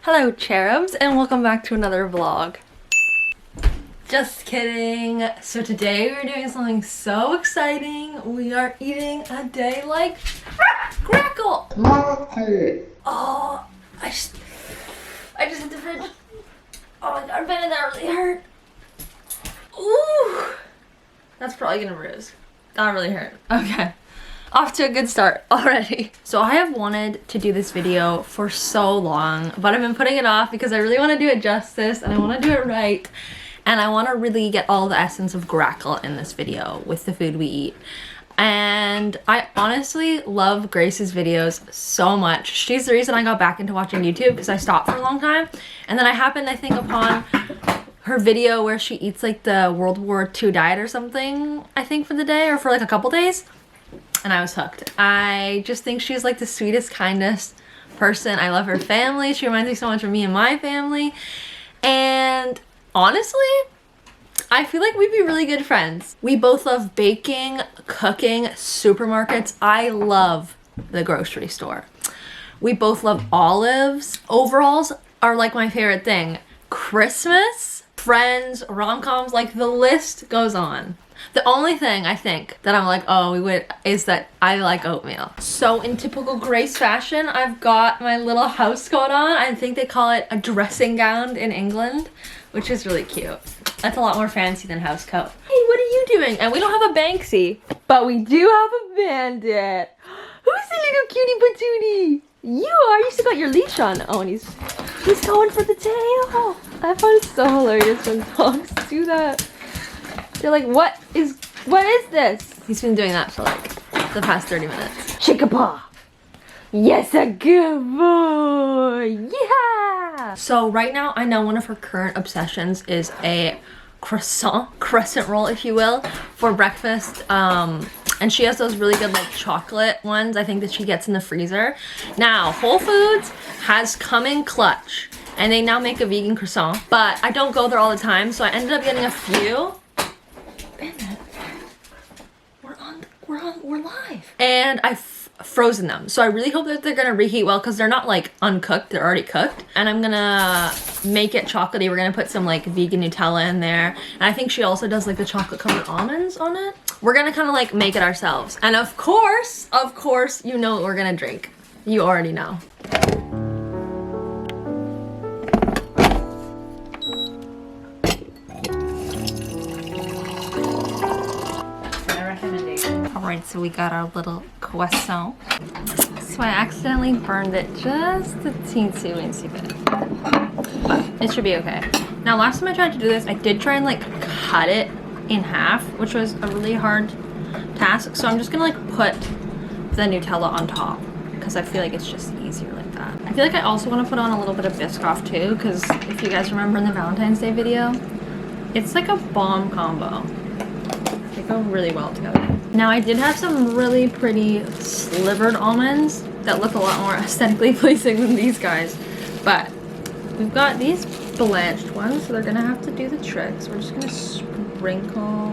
Hello cherubs and welcome back to another vlog. Just kidding. So today we're doing something so exciting. We are eating a day like Grackle. Oh, I just hit the fridge. Oh my god, Ben, that really hurt. Ooh, that's probably gonna bruise. That really hurt. Okay. Off to a good start already. So I have wanted to do this video for so long, but I've been putting it off because I really want to do it justice and I want to do it right. And I want to really get all the essence of Grackle in this video with the food we eat. And I honestly love Grace's videos so much. She's the reason I got back into watching YouTube because I stopped for a long time. And then I happened, I think, upon her video where she eats like the World War II diet or something, I think, for the day or for like a couple days. And I was hooked. I just think she's like the sweetest, kindest person. I love her family. She reminds me so much of me and my family. And honestly, I feel like we'd be really good friends. We both love baking, cooking, supermarkets. I love the grocery store. We both love olives. Overalls are like my favorite thing. Christmas, Friends, rom-coms, like the list goes on. The only thing I think that I'm like, oh, we would, is that I like oatmeal. So in typical Grace fashion, I've got my little house coat on. I think they call it a dressing gown in England, which is really cute. That's a lot more fancy than house coat. Hey, what are you doing? And we don't have a Banksy, but we do have a bandit. Who's the little cutie patootie? You are. You still got your leash on. Oh, and he's going for the tail. I find it so hilarious when dogs do that. They're like, what is this? He's been doing that for like the past 30 minutes. Shake a paw. Yes, a good boy. Yeah. So right now, I know one of her current obsessions is a crescent roll, if you will, for breakfast. And she has those really good like chocolate ones, I think, that she gets in the freezer. Now, Whole Foods has come in clutch and they now make a vegan croissant, but I don't go there all the time, so I ended up getting a few. Bennett, we're live. And I've frozen them, so I really hope that they're gonna reheat well because they're not like uncooked, they're already cooked. And I'm gonna make it chocolatey. We're gonna put some like vegan Nutella in there, and I think she also does like the chocolate covered almonds on it. We're gonna kind of like make it ourselves, and of course you know what we're gonna drink. You already know. Alright, so we got our little croissant. So I accidentally burned it just a teensy bit. But it should be okay. Now, last time I tried to do this, I did try and like cut it in half, which was a really hard task. So I'm just gonna like put the Nutella on top because I feel like it's just easier like that. I feel like I also want to put on a little bit of Biscoff too, because if you guys remember in the Valentine's Day video, it's like a bomb combo. They go really well together. Now, I did have some really pretty slivered almonds that look a lot more aesthetically pleasing than these guys. But we've got these blanched ones, so they're gonna have to do the trick. So we're just gonna sprinkle.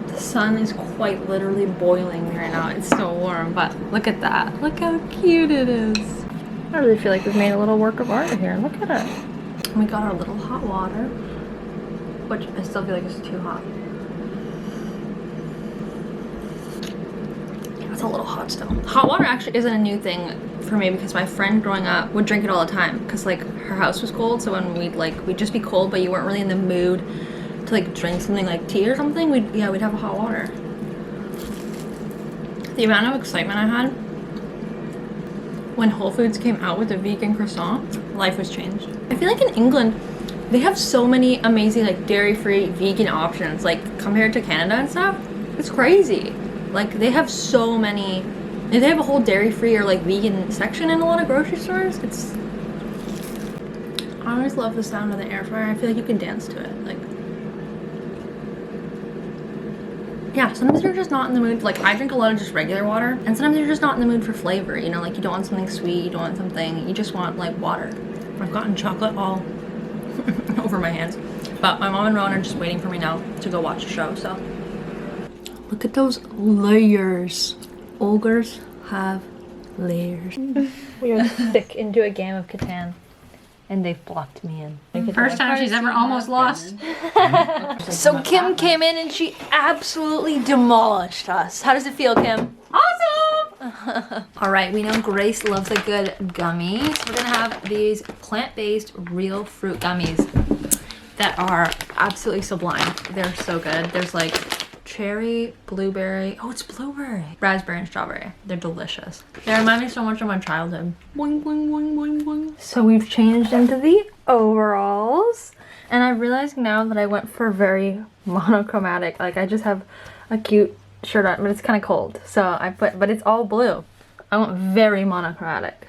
The sun is quite literally boiling right now. It's so warm, but look at that. Look how cute it is. I really feel like we've made a little work of art here. Look at it. And we got our little hot water, which I still feel like is too hot. It's a little hot still. Hot water actually isn't a new thing for me because my friend growing up would drink it all the time because like her house was cold, so when we'd just be cold but you weren't really in the mood to like drink something like tea or something, we'd have a hot water. The amount of excitement I had when Whole Foods came out with a vegan croissant, life was changed. I feel like in England they have so many amazing like dairy-free vegan options, like compared to Canada and stuff. It's crazy. Like, they have so many, they have a whole dairy-free or like vegan section in a lot of grocery stores. I always love the sound of the air fryer. I feel like you can dance to it. Like, yeah, sometimes you're just not in the mood. Like, I drink a lot of just regular water, and sometimes you're just not in the mood for flavor, you know? Like, you don't want something sweet, you don't want something, you just want like water. I've gotten chocolate all over my hands. But my mom and Rowan are just waiting for me now to go watch a show, so. Look at those layers. Ogres have layers. We are thick into a game of Catan. and they've blocked me in. First time she's ever almost lost. So Kim came in and she absolutely demolished us. How does it feel, Kim? Awesome! All right, we know Grace loves a good gummy. So we're gonna have these plant-based real fruit gummies that are absolutely sublime. They're so good. There's like cherry, blueberry. Oh, it's blueberry. Raspberry and strawberry. They're delicious. They remind me so much of my childhood. Boing, boing, boing, boing, boing. So we've changed into the overalls. And I realize now that I went for very monochromatic. Like I just have a cute shirt on, but it's kind of cold. So but it's all blue. I went very monochromatic.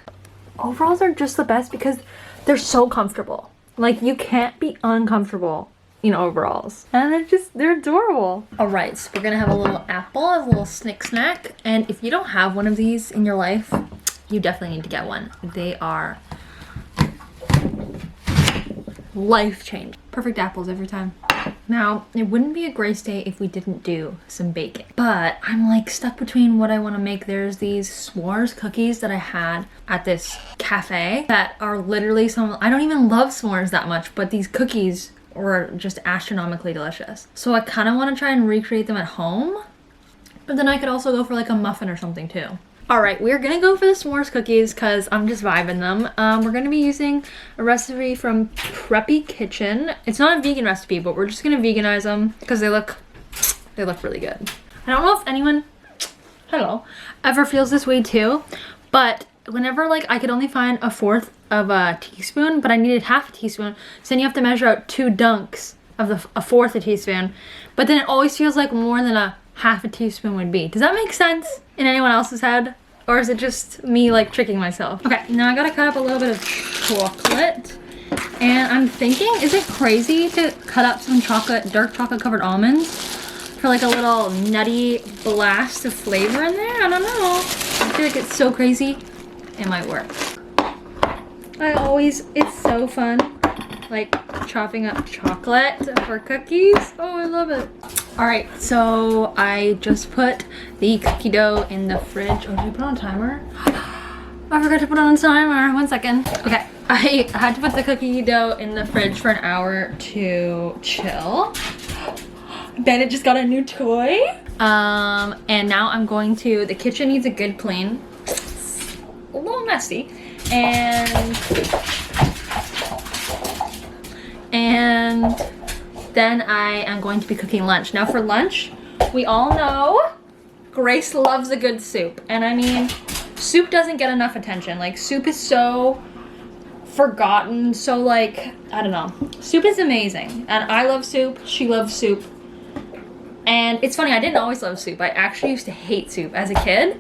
Overalls are just the best because they're so comfortable. Like you can't be uncomfortable in overalls. And they're adorable. All right, so we're gonna have a little apple, a little snick snack. And if you don't have one of these in your life, you definitely need to get one. They are life-changing. Perfect apples every time. Now, it wouldn't be a Grace day if we didn't do some baking. But I'm like stuck between what I want to make. There's these s'mores cookies that I had at this cafe that are literally I don't even love s'mores that much, but these cookies were just astronomically delicious. So I kind of want to try and recreate them at home. But then I could also go for like a muffin or something too. All right, we're gonna go for the s'mores cookies because I'm just vibing them. We're gonna be using a recipe from Preppy Kitchen. It's not a vegan recipe, but we're just gonna veganize them because they look really good. I don't know if anyone, ever feels this way too, but whenever like I could only find 1/4 of a teaspoon, but I needed 1/2 teaspoon, so then you have to measure out 2 dunks of 1/4 a teaspoon, but then it always feels like more than a 1/2 teaspoon would be. Does that make sense in anyone else's head? Or is it just me like tricking myself? Okay, now I gotta cut up a little bit of chocolate. And I'm thinking, is it crazy to cut up some dark chocolate covered almonds for like a little nutty blast of flavor in there? I don't know. I feel like it's so crazy. It might work. It's so fun. Like chopping up chocolate for cookies. Oh, I love it. All right, so I just put the cookie dough in the fridge. Oh, did I put on a timer? I forgot to put on a timer. 1 second. Okay, I had to put the cookie dough in the fridge for an hour to chill. Bennett just got a new toy. And now I'm going to, the kitchen needs a good clean. A little messy. And then I am going to be cooking lunch. Now for lunch, we all know Grace loves a good soup. And I mean, soup doesn't get enough attention. Like soup is so forgotten, so like, I don't know. Soup is amazing. And I love soup, she loves soup. And it's funny, I didn't always love soup. I actually used to hate soup as a kid.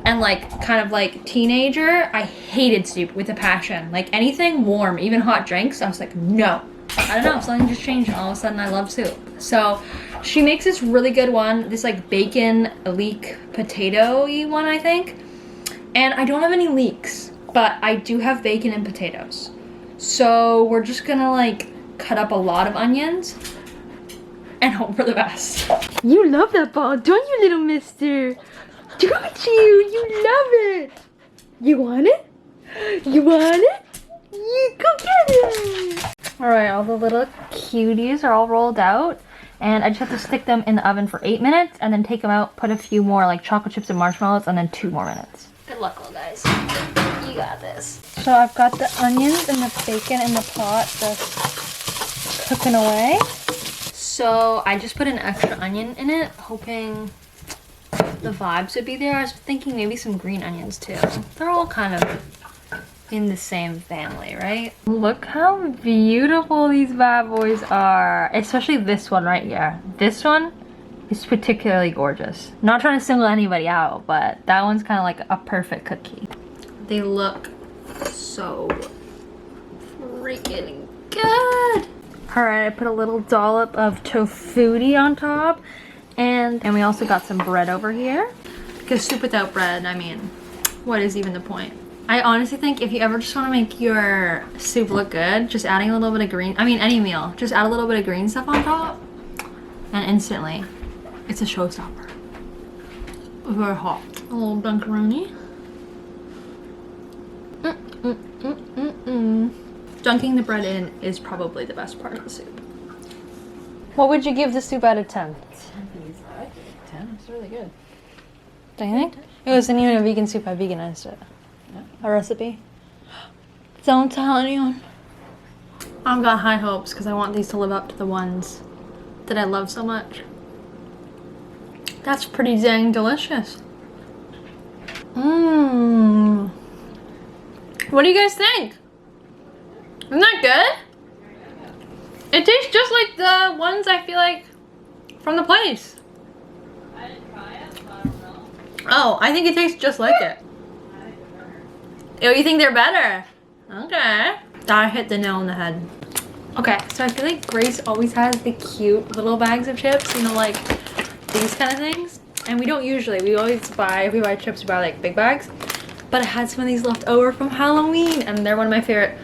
And like, kind of like teenager, I hated soup with a passion. Like anything warm, even hot drinks, I was like, no. I don't know, something just changed and all of a sudden I love soup. So she makes this really good one, this like bacon leek potato-y one, I think. And I don't have any leeks, but I do have bacon and potatoes. So we're just gonna like cut up a lot of onions and hope for the best. You love that ball, don't you, little mister? Don't you love it? You want it? You want it? You go get it! Alright, all the little cuties are all rolled out. And I just have to stick them in the oven for 8 minutes and then take them out, put a few more like chocolate chips and marshmallows, and then 2 more minutes. Good luck, little guys. You got this. So I've got the onions and the bacon in the pot just cooking away. So I just put an extra onion in it, hoping the vibes would be there. I was thinking maybe some green onions too. They're all kind of in the same family, right? Look how beautiful these bad boys are. Especially this one right here. This one is particularly gorgeous. Not trying to single anybody out, but that one's kind of like a perfect cookie. They look so freaking good. All right, I put a little dollop of tofutti on top. And we also got some bread over here. Because soup without bread, I mean, what is even the point? I honestly think if you ever just want to make your soup look good, just adding a little bit of green, I mean any meal, just add a little bit of green stuff on top and instantly it's a showstopper. Very hot. A little dunkaroni. Dunking the bread in is probably the best part of the soup. What would you give the soup out of 10? 10. It's really good. Do you think? It wasn't even a vegan soup, I veganized it. Yeah. A recipe. Don't tell anyone. I've got high hopes because I want these to live up to the ones that I love so much. That's pretty dang delicious. Mmm. What do you guys think? Isn't that good? It tastes just like the ones I feel like from the place. I didn't try it, so I don't know. Oh, I think it tastes just like it. Oh, you think they're better? Okay. That hit the nail on the head. Okay, so I feel like Grace always has the cute little bags of chips, you know, like these kind of things. And we don't usually, we always buy, if we buy chips, we buy like big bags. But I had some of these left over from Halloween and they're one of my favorite.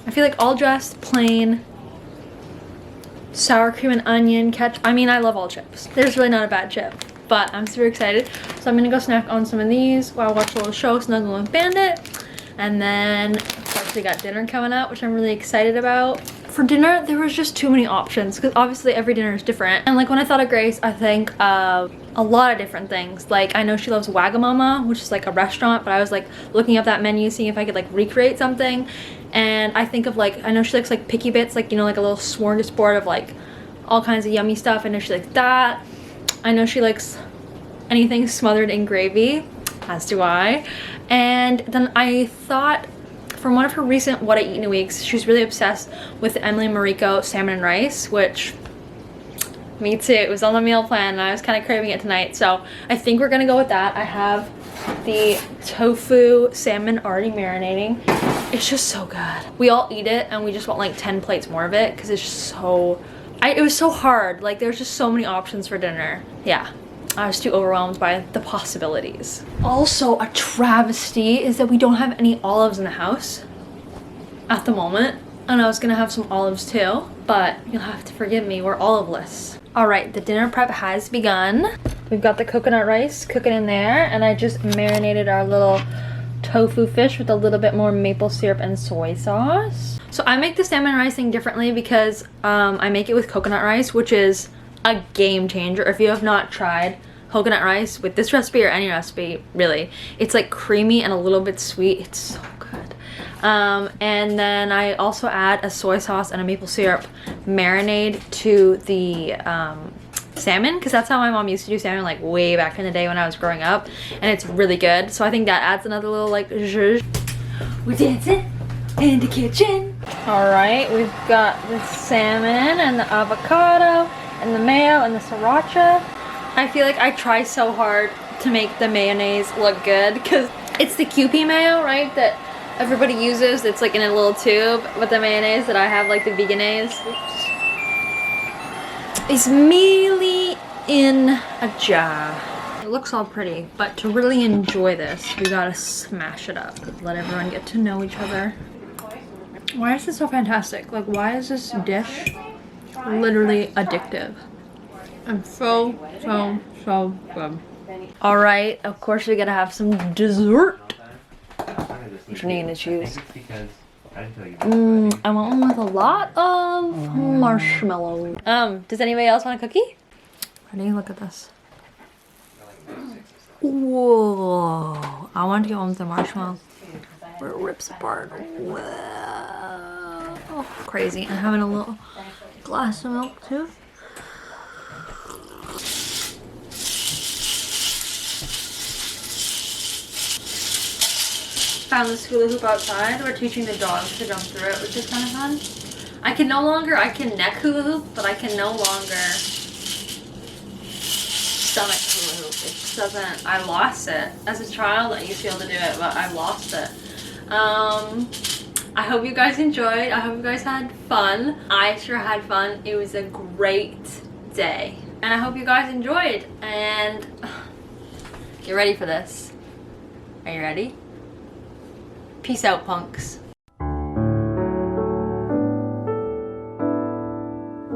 I feel like all dressed, plain, sour cream and onion ketchup. I mean, I love all chips. There's really not a bad chip, but I'm super excited. So I'm gonna go snack on some of these while I watch a little show, Snuggle and Bandit. And then, of course, we got dinner coming up, which I'm really excited about. For dinner, there was just too many options because obviously every dinner is different. And like when I thought of Grace, I think of a lot of different things. Like I know she loves Wagamama, which is like a restaurant, but I was like looking up that menu, seeing if I could like recreate something. And I think of like, I know she likes like picky bits, like, you know, like a little smorgasbord of like all kinds of yummy stuff. I know she likes that. I know she likes anything smothered in gravy, as do I. And then I thought, from one of her recent What I Eat in a Week, she's really obsessed with the Emily Mariko salmon and rice, which, me too, it was on the meal plan and I was kind of craving it tonight. So I think we're gonna go with that. I have the tofu salmon already marinating. It's just so good. We all eat it and we just want like 10 plates more of it because it's just so, it was so hard. Like there's just so many options for dinner. Yeah. I was too overwhelmed by the possibilities. Also, a travesty is that we don't have any olives in the house at the moment. And I was gonna have some olives too, but you'll have to forgive me, we're oliveless. All right, the dinner prep has begun. We've got the coconut rice cooking in there, and I just marinated our little tofu fish with a little bit more maple syrup and soy sauce. So I make the salmon rice thing differently because I make it with coconut rice, which is a game changer. If you have not tried coconut rice with this recipe or any recipe, really, it's like creamy and a little bit sweet. It's so good. And then I also add a soy sauce and a maple syrup marinade to the salmon, because that's how my mom used to do salmon like way back in the day when I was growing up, and it's really good. So I think that adds another little like zhuzh. We're dancing in the kitchen. All right, we've got the salmon and the avocado and the mayo and the sriracha. I feel like I try so hard to make the mayonnaise look good because it's the Kewpie mayo, right, that everybody uses. It's like in a little tube, but the mayonnaise that I have, like the veganaise, is merely in a jar. It looks all pretty, but to really enjoy this, we gotta smash it up. Let everyone get to know each other. Why is this so fantastic? Like, why is this dish literally addictive? And so good. All right, of course we gotta have some dessert. Which one are you gonna choose? I want one with a lot of marshmallow. Does anybody else want a cookie? Ready? Look at this. Whoa! I want to get one with the marshmallow. Where it rips apart. Whoa! Crazy. I'm having a little glass of milk too. Found this hula hoop outside. We're teaching the dogs to jump through it, which is kind of fun. I can neck hula hoop, but I can no longer stomach hula hoop. It just doesn't, I lost it. As a child, I used to be able to do it, but I lost it. I hope you guys enjoyed. I hope you guys had fun. I sure had fun. It was a great day. And I hope you guys enjoyed. And get ready for this. Are you ready? Peace out, punks.